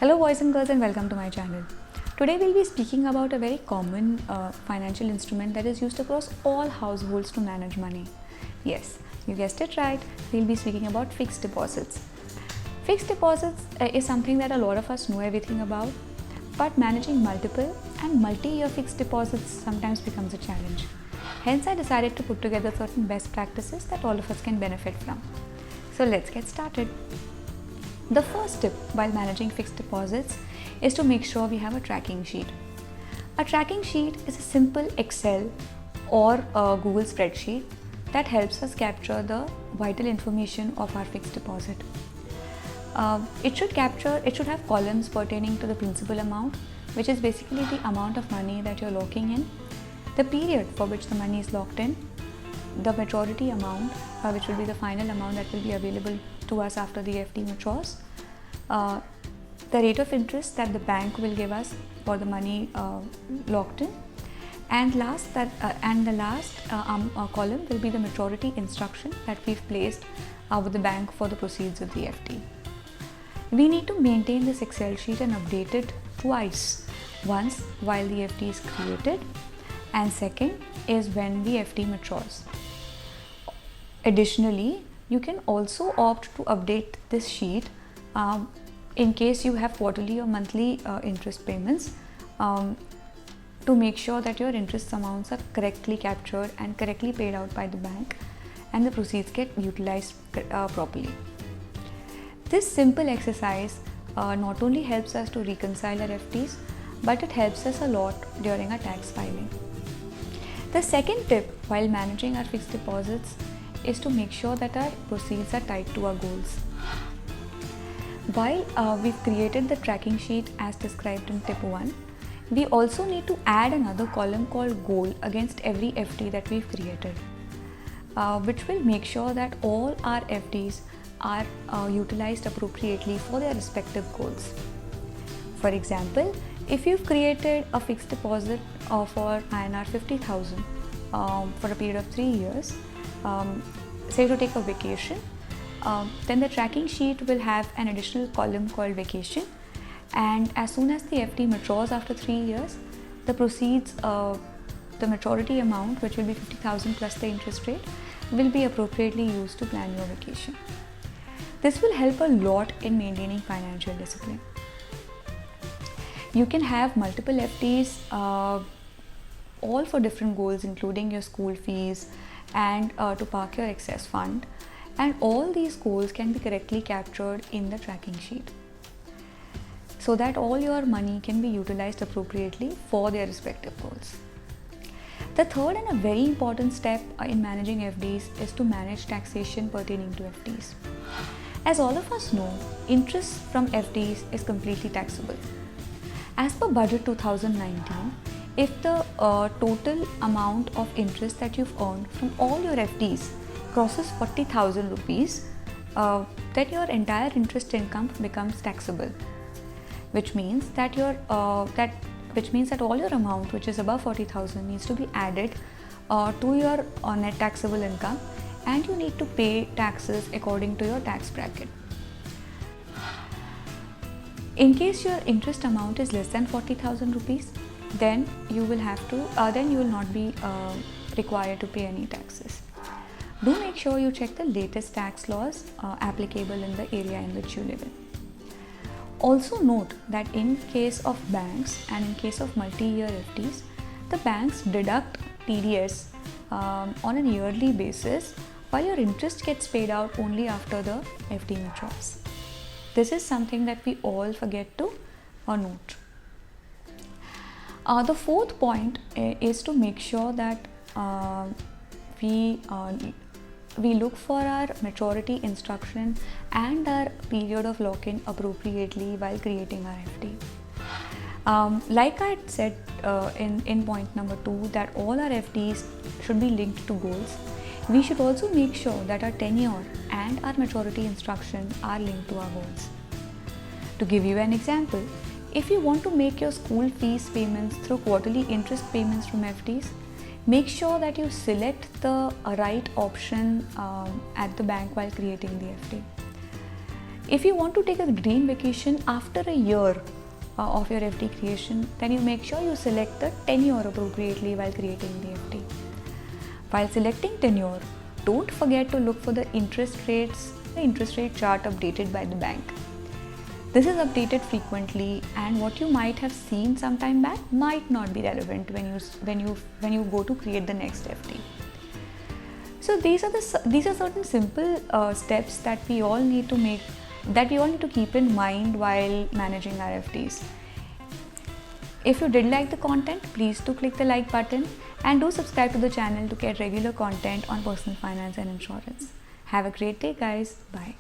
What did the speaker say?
Hello boys and girls and welcome to my channel. Today we'll be speaking about a very common financial instrument that is used across all households to manage money. Yes, you guessed it right, we'll be speaking about fixed deposits. Fixed deposits is something that a lot of us know everything about, but managing multiple and multi-year fixed deposits sometimes becomes a challenge. Hence I decided to put together certain best practices that all of us can benefit from. So let's get started. The first tip while managing fixed deposits is to make sure we have a tracking sheet. A tracking sheet is a simple Excel or a Google spreadsheet that helps us capture the vital information of our fixed deposit. It should have columns pertaining to the principal amount, which is basically the amount of money that you're locking in, the period for which the money is locked in, the maturity amount, which will be the final amount that will be available to us after the FD matures, the rate of interest that the bank will give us for the money locked in, and the last column will be the maturity instruction that we've placed with the bank for the proceeds of the FD. We need to maintain this Excel sheet and update it twice, once while the FD is created and second is when the FD matures. Additionally, you can also opt to update this sheet in case you have quarterly or monthly interest payments to make sure that your interest amounts are correctly captured and correctly paid out by the bank and the proceeds get utilized properly. This simple exercise not only helps us to reconcile our FDs, but it helps us a lot during our tax filing. The second tip while managing our fixed deposits is to make sure that our proceeds are tied to our goals. While we've created the tracking sheet as described in tip 1, we also need to add another column called goal against every FD that we've created, which will make sure that all our FDs are utilized appropriately for their respective goals. For example, if you've created a fixed deposit for INR 50,000 for a period of 3 years, say to take a vacation, then the tracking sheet will have an additional column called vacation, and as soon as the FD matures after 3 years, the proceeds, the maturity amount, which will be 50,000 plus the interest rate, will be appropriately used to plan your vacation. This will help a lot in maintaining financial discipline. You can have multiple FDs all for different goals, including your school fees and to park your excess fund, and all these goals can be correctly captured in the tracking sheet so that all your money can be utilized appropriately for their respective goals. The third and a very important step in managing FDs is to manage taxation pertaining to FDs. As all of us know, interest from FDs is completely taxable. As per Budget 2019, if the total amount of interest that you've earned from all your FDs crosses 40,000 rupees, then your entire interest income becomes taxable, which means that all your amount, which is above 40,000, needs to be added to your net taxable income, and you need to pay taxes according to your tax bracket. In case your interest amount is less than 40,000 rupees, then you will not be required to pay any taxes. Do make sure you check the latest tax laws applicable in the area in which you live in. Also note that in case of banks and in case of multi-year FDs, the banks deduct TDS on a yearly basis, while your interest gets paid out only after the FD matures. This is something that we all forget to note. The fourth point is to make sure that we look for our maturity instruction and our period of lock-in appropriately while creating our FD. Like I had said in point number 2, that all our FDs should be linked to goals, we should also make sure that our tenure and our maturity instruction are linked to our goals. To give you an example, if you want to make your school fees payments through quarterly interest payments from FDs, make sure that you select the right option at the bank while creating the FD. If you want to take a dream vacation after a year of your FD creation, then you make sure you select the tenure appropriately while creating the FD. While selecting tenure, don't forget to look for the interest rate chart updated by the bank. This is updated frequently, and what you might have seen some time back might not be relevant when you go to create the next FD. So these are certain simple steps that we all need to keep in mind while managing our FDs. If you did like the content, please do click the like button and do subscribe to the channel to get regular content on personal finance and insurance. Have a great day, guys. Bye.